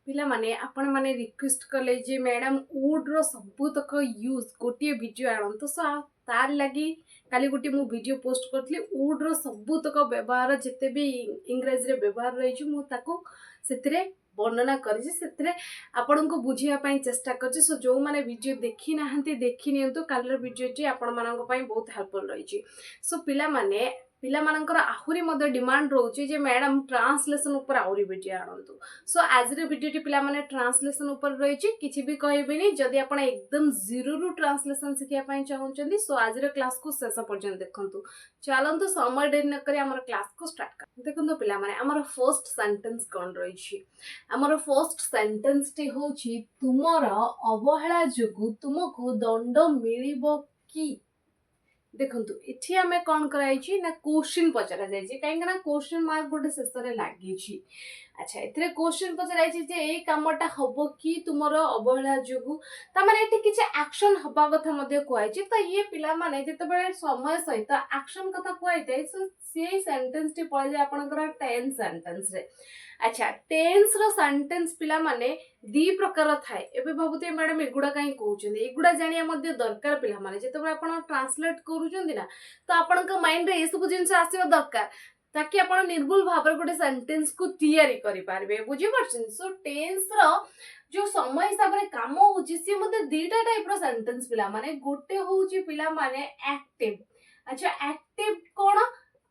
पिला माने आपण माने रिक्वेस्ट कले जे मैडम वुड रो सबुतक यूज गोटे वीडियो आणंतु सो तार लगी काली गोटे मु वीडियो पोस्ट करथली वुड रो सबुतक व्यवहार जते भी इंग्रजी रे व्यवहार रही छु मु ताको सेतिरे वर्णना करिछि सेतिरे आपन को बुझिया पई चेष्टा करछि। सो जो माने वीडियो देखि नाहंती देखि नियंतु कालर वीडियो टी आपण मानक पई बहुत हेल्पफुल रही छि। सो पिला माने पिला मानकर आहुरी मध्य डिमांड रोचे जे मैडम ट्रांसलेशन ऊपर आहुरी वीडियो आणंतु। सो आज रे वीडियो टी पिला माने ट्रांसलेशन ऊपर रही छि किछि भी कहबेनी जदी आपण एकदम जीरो रु ट्रांसलेशन सिखिया पई चाहउचंदी सो आज रे क्लास को शेष पर्यंत देखंतु। चलंतु समय देरी न करी हमर क्लास को स्टार्ट कर देखंतु पिला माने हमर फर्स्ट सेंटेंस कोन रही छि। हमर फर्स्ट सेंटेंस टी होछि तुमर अवहेला जोगु तुमको दंड मिलिबो कि। देखंतु इठी हमें कौन कराई छी ना क्वेश्चन पचरा जाय छी काहे ना क्वेश्चन मार्क गोटे शेष रे लागि छी। अच्छा एथरे क्वेश्चन पचराई छी जे ए कामटा हबो कि तुमर अवहेला जोगु त माने एठी किछ एक्शन हबा कथा मध्ये कोआई छी। त ये पिला माने जते बेले समय सहित एक्शन कथा कोआई थाए सो से सेंटेंस टी पळे जे आपनकर टेंस सेंटेंस रे। अच्छा टेंस रो सेंटेंस पिला माने दी प्रकार थाए एबे भाबुते मैडम एगुडा काई कहउछन एगुडा जानिया मध्ये दरकार पिला माने जते बेले आपण ट्रांसलेट करूछन ना तो आपनक माइंड रे ए सब जिंस आसीबा दरकार ताकि आपण निर्भुल भाबर गोटे सेंटेंस को तैयारी करि पारबे बुझि परछन। सो टेंस रो जो समय हिसाब रे काम होउची से मध्ये दीटा टाइप रो सेंटेंस पिला माने गोटे होउची पिला माने एक्टिव। अच्छा एक्टिव कोन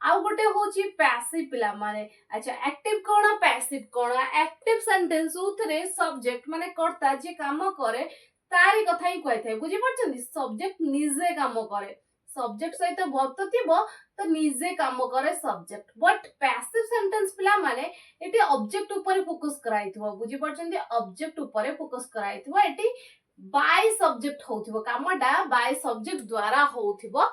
आउ गोटे होची पैसिव पिला माने। अच्छा एक्टिव कोन पैसिव कोन एक्टिव सेंटेंस उथरे सब्जेक्ट माने कर्ता जे काम करे तारी कथा ही कहै थाए बुझि परछन। सब्जेक्ट निजे काम करे सब्जेक्ट सहित वर्ब थिबो तो निजे काम करे सब्जेक्ट बट पैसिव सेंटेंस पिला माने एटी ऑब्जेक्ट ऊपर फोकस कराइथबो बुझि परछन। ऑब्जेक्ट ऊपर फोकस कराइथबो एटी बाय सब्जेक्ट होथिबो कामडा बाय सब्जेक्ट द्वारा होथिबो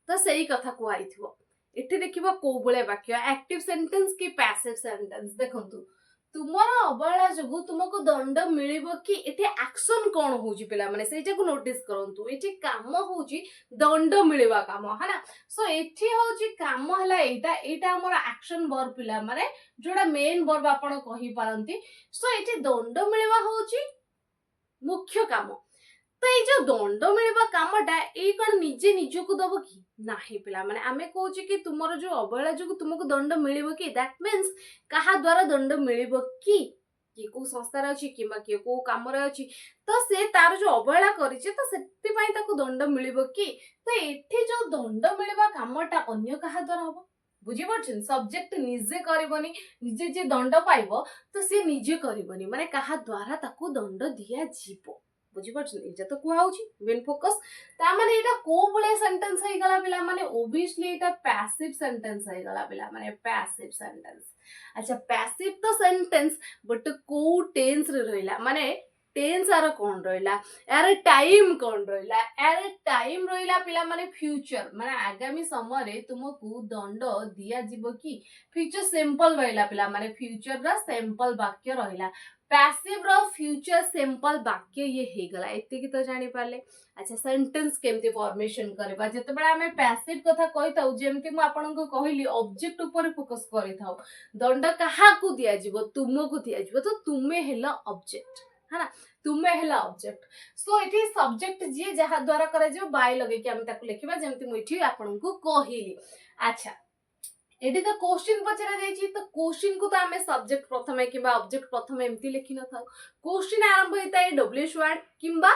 तो सही कथा कहैथबो। एठी देखिबो को बळे वाक्य एक्टिव सेंटेंस की पैसिव सेंटेंस देखंतु तुमर अवहेला जोगु तुमको दंड मिलिबो कि एठी एक्शन कोन होउची पिला माने सेटा को नोटिस करंतु एठी काम होउची दंड मिलिबा काम है ना। सो एठी होउची काम हला एटा हमर एक्शन वर्ब पिला माने जोडा मेन वर्ब आपण कहि पारंती। सो एठी दंड मिलिबा होउची मुख्य काम तो ये जो दंड मिलवा कामटा ये कौन निजे निजको दब कि नाही पिला माने आमे कहूची कि तुमर जो अवहेला जो तुमको दंड मिलिबो कि दैट मींस कहा द्वारा दंड मिलिबो कि को संस्था रे अछि किबा को काम रे अछि तो से तार जो अवहेला करिছে तो सेति पई ताको दंड मिलिबो कि। तो एठी जो दंड मिलवा कामटा अन्य कहा द्वारा हबो बुझि परछन। सब्जेक्ट निजे करबनी निजे जे दंड पाइबो तो से निजे करबनी माने कहा द्वारा ताको दंड दिया जीवो बुझि परछन। एजा तो कुआ होची मेन फोकस ता माने एटा को बळे सेंटेंस हे गला पिला माने ओबियसली एटा पैसिव सेंटेंस हे गला पिला माने पैसिव सेंटेंस। अच्छा पैसिव तो सेंटेंस बट को टेंस रे रहिला माने टेंस आर कोन रहिला यार टाइम कोन रहिला यार टाइम रहिला पिला माने फ्यूचर माने आगामी समय रे तुमको दंड दिया जीवो कि फ्यूचर सिंपल रहिला पिला माने फ्यूचर रा सिंपल वाक्य रहिला पैसिव रो फ्यूचर सिंपल वाक्य ये हे गला एते की तो जानि पाले। अच्छा सेंटेंस केमती फॉर्मेशन करबा जते बेला हमें पैसिव कथा कहिताउ जेमती मु आपन को कहिली ऑब्जेक्ट ऊपर फोकस करिथाउ दंड कहा को दिया जीवो तुमको दिया जीवो तो तुमे हेला ऑब्जेक्ट है ना तुमे हेला ऑब्जेक्ट। सो इठी सब्जेक्ट जे जहा द्वारा करे जो बाय लगे कि हम ताको लिखिबा जेमती मु इठी आपन को कहिली। अच्छा एडी तो क्वेश्चन पचरा जायछि तो क्वेश्चन को तो हमें सब्जेक्ट प्रथमे किबा ऑब्जेक्ट प्रथमे एमती लिखि न थाउ क्वेश्चन आरंभ हेताय डब्ल्यूएच वर्ड किबा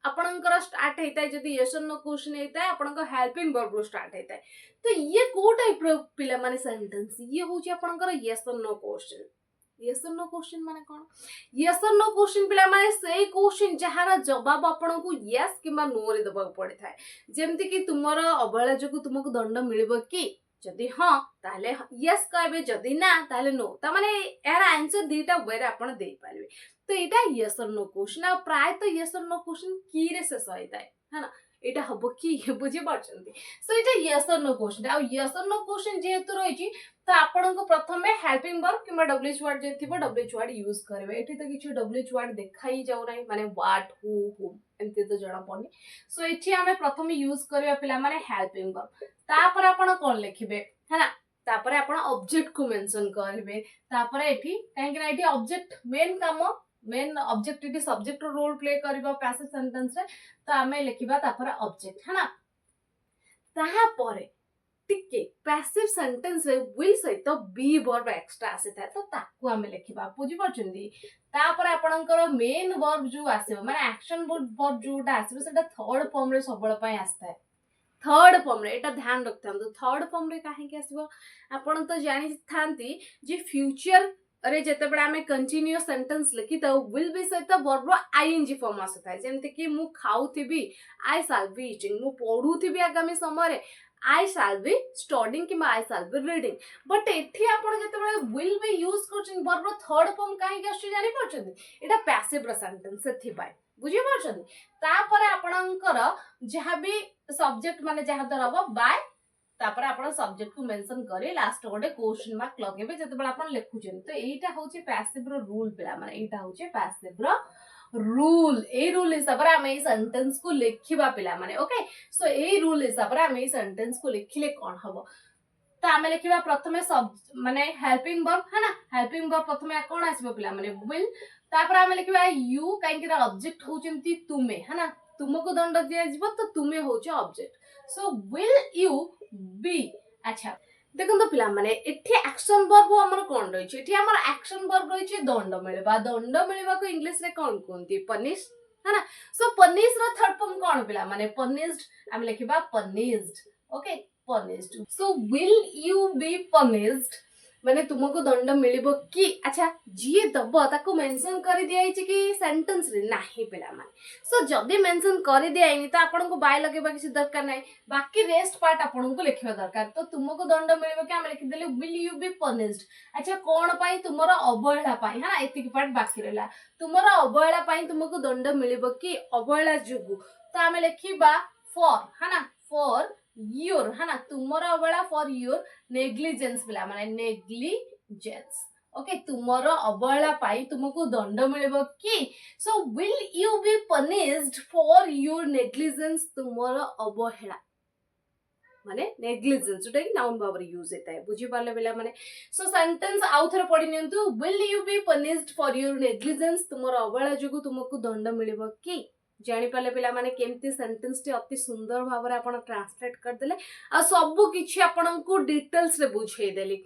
आपनकर स्टार्ट हेताय जदी यस और नो क्वेश्चन हेताय आपनकर हेल्पिंग वर्ब रो स्टार्ट हेताय तो ये को टाइप रो पिला माने सेंटेंस ये होची आपनकर यस और नो क्वेश्चन। यस और नो क्वेश्चन माने कोन यस और नो क्वेश्चन पिला माने से क्वेश्चन जहार जवाब आपन को यस किबा नो रे दबा पड़े थाए जेमति कि तुमरो अवहेला जोगु तुमको दंड मिलिबो कि जदि हां ताले यस कहबे जदि ना ताले नो ता माने यार आंसर दीटा वे रे आपण दे पारबे। तो एटा यस और नो क्वेश्चन आ प्राय तो यस और नो क्वेश्चन की रे शेष होइताय है ना एटा हबो कि बुझि परछंती। सो एटा यस और नो क्वेश्चन आ यस और नो क्वेश्चन जेहेतु रहिछि तो आपण को प्रथमे हेल्पिंग वर्ब किबा डब्ल्यूएच वर्ड जे थिबो डब्ल्यूएच वर्ड यूज करबे एठी तो किछ डब्ल्यूएच वर्ड देखाई जाउ नै माने व्हाट हु एमते तो जणा पड़नी। सो एठी हमें प्रथमे यूज करबा पिला माने हेल्पिंग वर्ब तापर आपण कोन लिखिबे है ना तापर आपण ऑब्जेक्ट को मेंशन करबे तापर एठी काहे कि एठी ऑब्जेक्ट मेन काम मेन object it subject role play करबा पैसिव सेंटेंस रे तो आमे लिखिबा तापर ऑब्जेक्ट है ना ताहा परे टिके पैसिव सेंटेंस रे विल सहित बी वर्ब एक्स्ट्रा आसी था तो ताकू आमे लिखिबा बुझी परछंदी तापर आपणकर मेन वर्ब जो आसीबो माने एक्शन वर्ब जोटा आसीबो सेटा थर्ड फॉर्म रे सबल पय आस्ता थर्ड फॉर्म रे एटा ध्यान रखथांतु थर्ड फॉर्म रे काहे के आसीबो आपण तो जानि थांती जे फ्यूचर अरे जेते बडा हमें कंटीन्यूअस सेंटेंस लिखि त विल बी सहित वर्ब रो आईएनजी फॉर्म आसता है जेमते कि मु खाउथिबी आई शैल बी ईटिंग मु पढुथिबी आगामी समय रे I shall be studying कि I shall be reading but एठी आपण जते बळे will be यूज करछन वर्ब रो थर्ड फॉर्म काहे के आछी जानि परछन एटा पैसिव रो सेंटेंस सेथि पाए बुझी परछन तापर आपणकर जहा भी सब्जेक्ट माने जहा दरबो बाय तापर आपण सब्जेक्ट को मेंशन करे लास्ट गोटे क्वेश्चन मार्क लगेबे जते बळे आपण लिखुछन तो एटा होची पैसिव रो रूल पिला माने एटा होची passive row rule a rule हिसाब रे हमें सेंटेंस को लिखिबा पिला माने ओके सो ए रूल हिसाब रे हमें सेंटेंस को लिखिले कोन हबो तो हमें लिखिबा प्रथमे सब माने हेल्पिंग वर्ब है ना हेल्पिंग वर्ब प्रथमे कोन आसीबो पिला माने विल तापर हमें लिखिबा यू काहे कि ऑब्जेक्ट होचंती तुमे है ना तुमको दंड दिया जिवो तो तुमे होचे object so will you be अच्छा देखो तो पिला माने एठी एक्शन वर्ब हमर कोन रही एठी हमर एक्शन वर्ब रही दंड मिलबा को इंग्लिश रे कोन कोनती पनिश है ना सो पनिश रो थर्ड फॉर्म कोन पिला माने पनिश्ड हम लिखिबा punished okay punished so will you be punished माने तुमको दंड मिलिबो कि अच्छा जी दबो ताको मेंशन कर दिया छि कि सेंटेंस रे नाही पिला माने सो जदी मेंशन कर दियाइनी तो आपन को बाय लगेबा किसी दरकार नाही बाकी रेस्ट पार्ट आपन को लिखिबा दरकार तो तुमको दंड मिलिबो कि हम लिखि देले विल यू बी पनिश्ड अच्छा कोन पई तुमरो अवहेला पई हां एतिक पार्ट बाकी रहला तुमरो अवहेला पई तुमको दंड मिलिबो कि अवहेला जुगु तो हम लिखिबा फॉर है ना फॉर योर है ना तुमरो अवहेला फॉर योर नेग्लिजेंस पिला माने नेग्लिजेंस ओके तुमरो अवहेला पाई तुमको दंड मिलबो कि so will you be punished for your negligence तुमरो अवहेला माने नेग्लिजेंस जोटा कि नाउन भाव रे यूज होता है बुझी पाले बेला माने सो सेंटेंस आउथर पढि नियंतु will you be punished for your negligence तुमरो अवहेला जोगु तुमको दंड मिलबो कि जानी पाले पिला माने केमती सेंटेंस टी अति सुंदर भाव रे आपण ट्रांसलेट कर देले आ सब किछि आपण को डिटेल्स रे बुझाई देली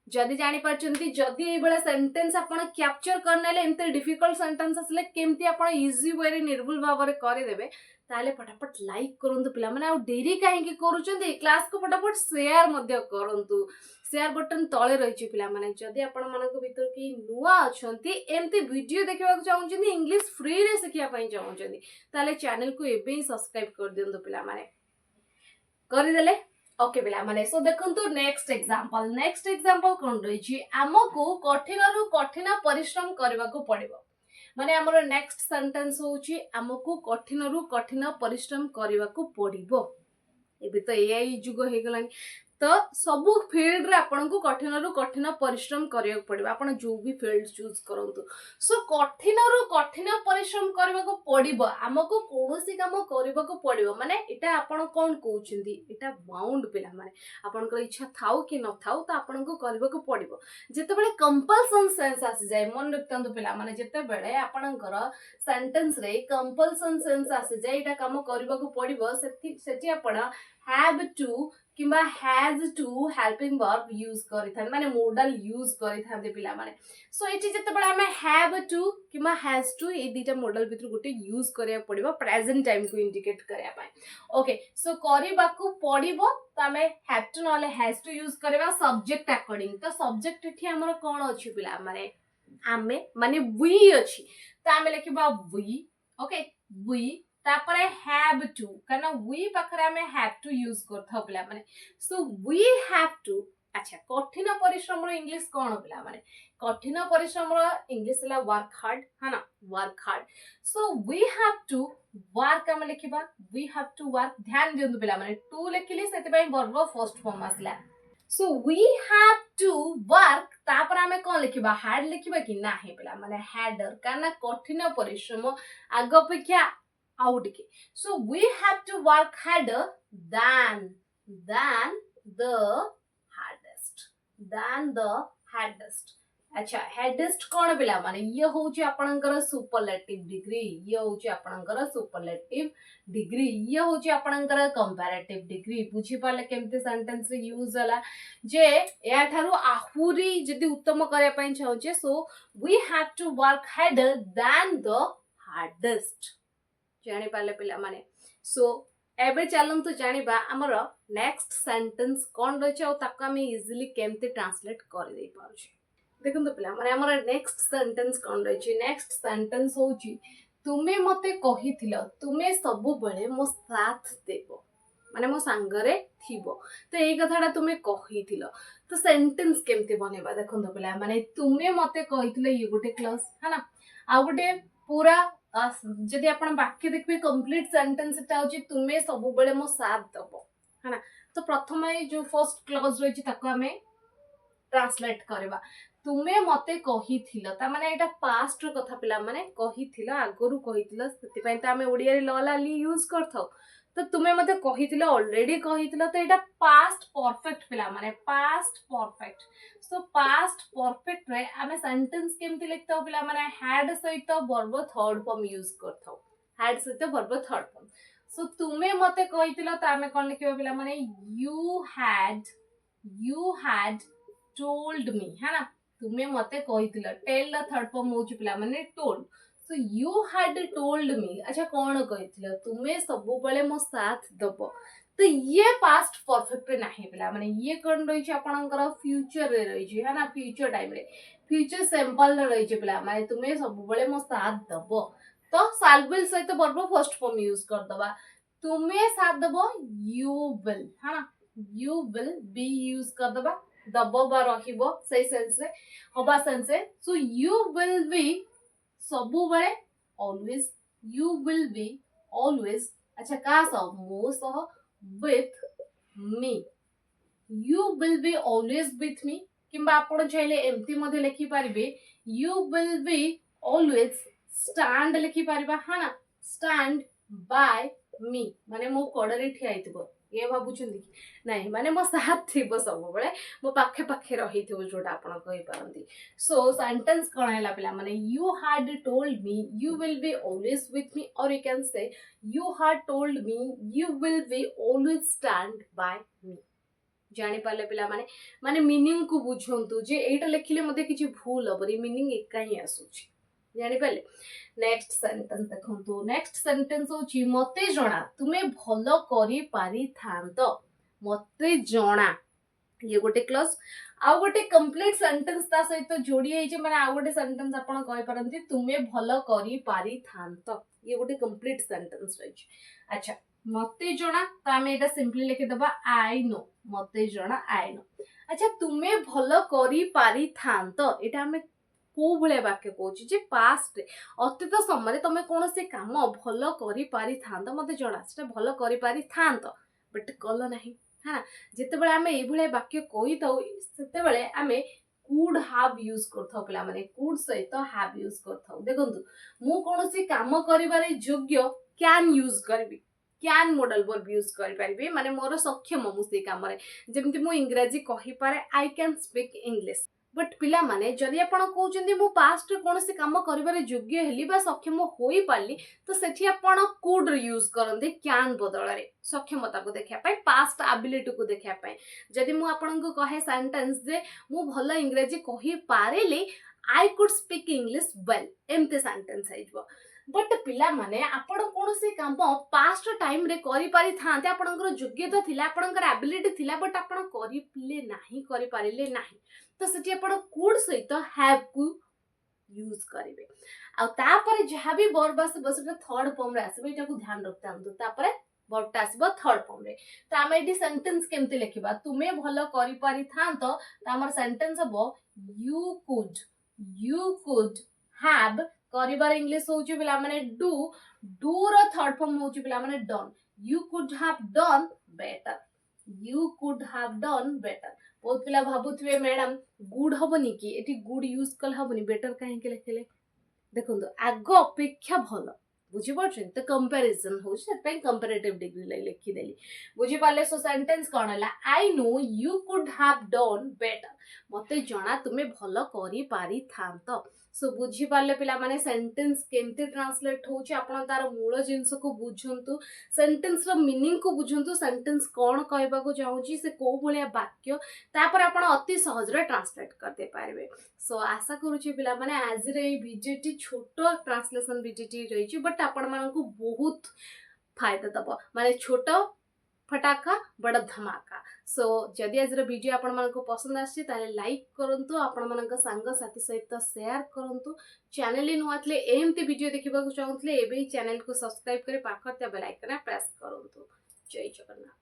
जदि जानी परचंती जदि ए बेला सेंटेंस आपण कैप्चर करनेले एमते डिफिकल्ट सेंटेंस असले केमती आपण इजी वे रे निर्भुल भाव रे करे देबे ताले फटाफट लाइक करंतु पिला माने आ देरी काहे कि करूचंती क्लास को फटाफट शेयर मध्य करंतु शेयर बटन तळे रहिछि पिला माने जदि आपण मानको भीतर की नुवा अछंती एमती वीडियो देखिबा चाहउचंती इंग्लिश फ्री रे सिखिया पई चाहउचंती ताले चैनल को एबे ही सब्सक्राइब कर दियंतु पिला माने करि देले ओके पिला माने सो देखंतु नेक्स्ट एग्जांपल कोन रहिछि हमको कठिनरु कठिन परिश्रम करबा को पड़िबो माने हमर नेक्स्ट सेंटेंस होछि हमको कठिनरु कठिन परिश्रम करबा को पड़िबो एबे तो एआई जुग हे गलानी तो सबु फील्ड रे आपन को कठिनरु कठिन परिश्रम करिया पड़िबो आपन जो भी फील्ड चूज करंतु सो कठिनरु कठिन परिश्रम करबा को पड़िबो हमको कोनोसी काम करबा को पड़िबो माने एटा आपन कोन कहउछिंदी एटा बाउंड पिला माने आपन को इच्छा थाउ कि न थाउ तो आपन को करबा को पड़िबो जते बेले कंपल्सन सेंस आसी जाय मन रखतंतु पिला माने जते बेले आपनकर सेंटेंस रे कंपल्सन सेंस आसी जाय एटा काम करबा को पड़िबो सेठी आपन हैव टू किंबा has to helping verb use करिथान माने मॉडल यूज करिथान दे पिला माने सो एठी जते बडा हमें हैव टू किंबा हैज टू ए दीटा मॉडल भितर गुटे यूज करिया पड़िबो प्रेजेंट टाइम को इंडिकेट करिया पाए ओके सो करिबा को पड़िबो तो हमें हैव टू नले हैज टू यूज करबा सब्जेक्ट अकॉर्डिंग तो सब्जेक्ट एठी हमर कोन अछि पिला माने आमे माने वी अछि तो हमें लिखबा वी ओके वी तापरे हैव टू कना वी पाखरे हमें हैव टू यूज करथौ पिला माने सो वी हैव टू अच्छा कठिन परिश्रम रो इंग्लिश कोन पिला माने कठिन परिश्रम रो इंग्लिश ला वर्क हार्ड है ना work hard so we have to work हम लिखिबा वी हैव टू वर्क ध्यान दियंतु पिला माने टू लिखिली सेति पई वर्ब फर्स्ट फॉर्म आसला so we have to work तापर हमें कोन लिखिबा हार्ड लिखिबा कि नाही पिला माने हार्डर कना कठिन परिश्रम आग अपेक्षा out so we have to work harder than the hardest than the haddest. अच्छा हेडेस्ट कौन पिला माने ये होची आपणकर सुपरलेटिव डिग्री, ये होची आपणकर सुपरलेटिव डिग्री, ये होची आपणकर कंपैरेटिव डिग्री। बुझी पाले केमते सेंटेंस रे यूज होला जे या थारु आहुरी जदी उत्तम करे पई चाहूचे so we have to work harder than the hardest. जानि पाले पिला माने सो एबे चलंतु जानिबा हमर नेक्स्ट सेंटेंस कोन रहचे और ताका हम इजीली केमते ट्रांसलेट कर दे पाउछे। देखंतु पिला माने हमर नेक्स्ट सेंटेंस कोन रहचे, नेक्स्ट सेंटेंस होची तुमे मते कहिथिलो तुमे सबु बेले मो साथ देबो माने मो सांगरे थिबो। तो एई कथाटा तुमे कहिथिलो तो सेंटेंस केमते बनेबा देखंतु पिला माने तुमे मते कहिथिलो ये गोटे क्लॉज है ना आ गोटे पूरा जदि आपण वाक्य देखबे कंप्लीट सेंटेंस ता होची तुमे सबु बेले मो साथ दबो है ना। तो प्रथम जो फर्स्ट क्लॉज रहची ताको हमें ट्रांसलेट करबा तुमे मते कहिथिलो ता माने एटा पास्ट रो कथा पिला माने कहिथिलो आगरु कहिथिलो सेति पय त हमें ओडिया रे ललाली यूज करथौ। तो तुमे मते कहिथिलो ऑलरेडी कहिथिलो तो एटा पास्ट परफेक्ट पिला माने past perfect. So past perfect रे हमें सेंटेंस केमति लिखथौ पिला माने हैड सहित वर्ब थर्ड फॉर्म यूज करथौ, हैड सहित वर्ब थर्ड फॉर्म। सो तुमे मते कहिथिलो त हमें कोन लिखिबो पिला माने यू हैड टोल्ड मी है ना। तुमे मते कहिथिलो टेल द थर्ड फॉर्म होची पिला माने told. So you had told मी अच्छा कोन कहिथिलो तुमे सबु बेले मो साथ दबो। तो ये पास्ट परफेक्ट रे नाही पिला माने ये कोन रही छै आपनकर फ्यूचर रे रही छै है ना, फ्यूचर टाइम रे फ्यूचर सिंपल रे रही छै पिला माने तुमे सबु बेले मो साथ दबो। तो शाल विल सहित वर्ब फर्स्ट फॉर्म यूज कर दबा तुमे साथ दबो यू विल है ना, यू विल बी यूज कर दबा दबो बा रहिबो सही सेंस रे होबा सेंस रे। सो यू विल बी सबु बेले always, you will be always अच्छा का सह मो सह with me, you will be always with me किंबा आपण चाहिले एमती मध्ये लिखि पारिबे you will be always stand लिखि पारिबा है ना, स्टैंड बाय मी माने मो कोडरे ठिया हितबो ये भाबुछंदी नहीं माने मो साथ थिबो सब बेले मो पाखे पाखे रहिथिबो जोटा आपण कहि पारंती। सो सेंटेंस कोन हैला पिला माने you had told me you will be always with me और you can say you had told me you will be always stand by me. जानि पाले पिला माने माने मीनिंग को बुझंतु जे एटा लिखिले मध्ये किछि भूल हबरी मीनिंग एका ही आसुछि जानि पाले। नेक्स्ट सेंटेंस देखंतु नेक्स्ट सेंटेंस होची मते जणा तुमे भलो करी पारी थांतो मते जणा ये गोटे क्लॉज आ गोटे कंप्लीट सेंटेंस ता सहित जोड़ी है जे माने आ गोटे सेंटेंस आपण कहि परंती तुमे भलो करी पारी थांतो ये गोटे कंप्लीट सेंटेंस रही। अच्छा मते जणा तो हमें एटा सिंपली लिखि दबा आई नो मते जणा आई नो। अच्छा तुमे भलो करी पारी थांतो एटा हमें को भले वाक्य कहूँ जे पास्ट अतीत समय तुम कौन से काम भल करी पारी थांत मते जणा से भल करी पारी थांत बट कल नहीं है ना। जितेबाला आम ये वाक्य कही थाउ से आम कुड हाव यूज करथाउ पिला माने कुड सहित हाव यूज करथाउ। देखंतु मु कौन से काम करिबारे योग्य कैन यूज करबी कैन मॉडल वर्ब यूज करि परिबे माने मोर सक्षम मु से काम रे जेमति मु इंग्रजी कहि पारे I can speak English but पिला माने जदि आपण कहउचंदी मु पास्ट कोन से काम करिबारे योग्य हेली बा सक्षम होई पाली तो सेठी आपण कुड यूज करंदे कैन बदल रे सक्षमता को देखिया पाई पास्ट एबिलिटी को देखिया पाई। जदि मु आपण को कहे सेंटेंस जे मु भलो इंग्रजी कहि पारेली I could speak English well एमते सेंटेंस आइजबो। बट पिला माने आपण कौन से काम पास्ट टाइम रे करि पारि थांते आपणकर योग्यता थिला आपणकर एबिलिटी थिला बट आपण करिले नाही करि पारिले नाही तो सेठी आपण कुड सहित हैव को यूज करिवे आ तापर जहा भी वर्ब आसे सेटा थर्ड फॉर्म रे आसे एटा को ध्यान रखतांतु तापर वर्ब ता आसे थर्ड फॉर्म रे। तो हम एटी सेंटेंस केमते लिखिबा तुमे भलो करि पारि थांतो तो हमर सेंटेंस हबो यू कुड हैव करिबार इंग्लिश होची पिला माने डू रो थर्ड फॉर्म होची पिला माने done you could have done better you could have done better. बहुत पिला भाबुथबे मैडम गुड हबनी कि एटी गुड यूज कल हबनी बेटर काहे के लिखले देखंतु आगो अपेक्षा भलो बुझी पड़छन तो कंपैरिजन हो से पे कंपैरेटिव डिग्री लै लिखि देली बुझी पाले। सो सेंटेंस कोन हला I know you could have done better मते जना तुमे भल करि पारि थांत। सो बुझी पारले पिला माने सेंटेंस केमते ट्रांसलेट होउची आपण तार मूल जिंस को बुझंतु सेंटेंस रो मीनिंग को बुझंतु सेंटेंस कोन कहबा को चाहूची से को भलिया वाक्य तापर आपण अति सहज रे ट्रांसलेट करते पारबे। सो आशा करूची पिला माने आज रे वीडियोटी छोटो ट्रांसलेशन वीडियोटी रहिची बट आपण मानकु बहुत फायदा दबो माने छोटो फटाका बड़ा धमाका। सो जदि आज वीडियो आपण मानकु पसंद आछि ताले लाइक करंतु आपण मानक संग साथी सहित शेयर करंतु चैनल नुआतले एमती वीडियो देखिबा को चाहूतले एबे चैनल को सब्सक्राइब करे पाखर त्या बेल आइकन प्रेस करंतु। जय जगन्नाथ।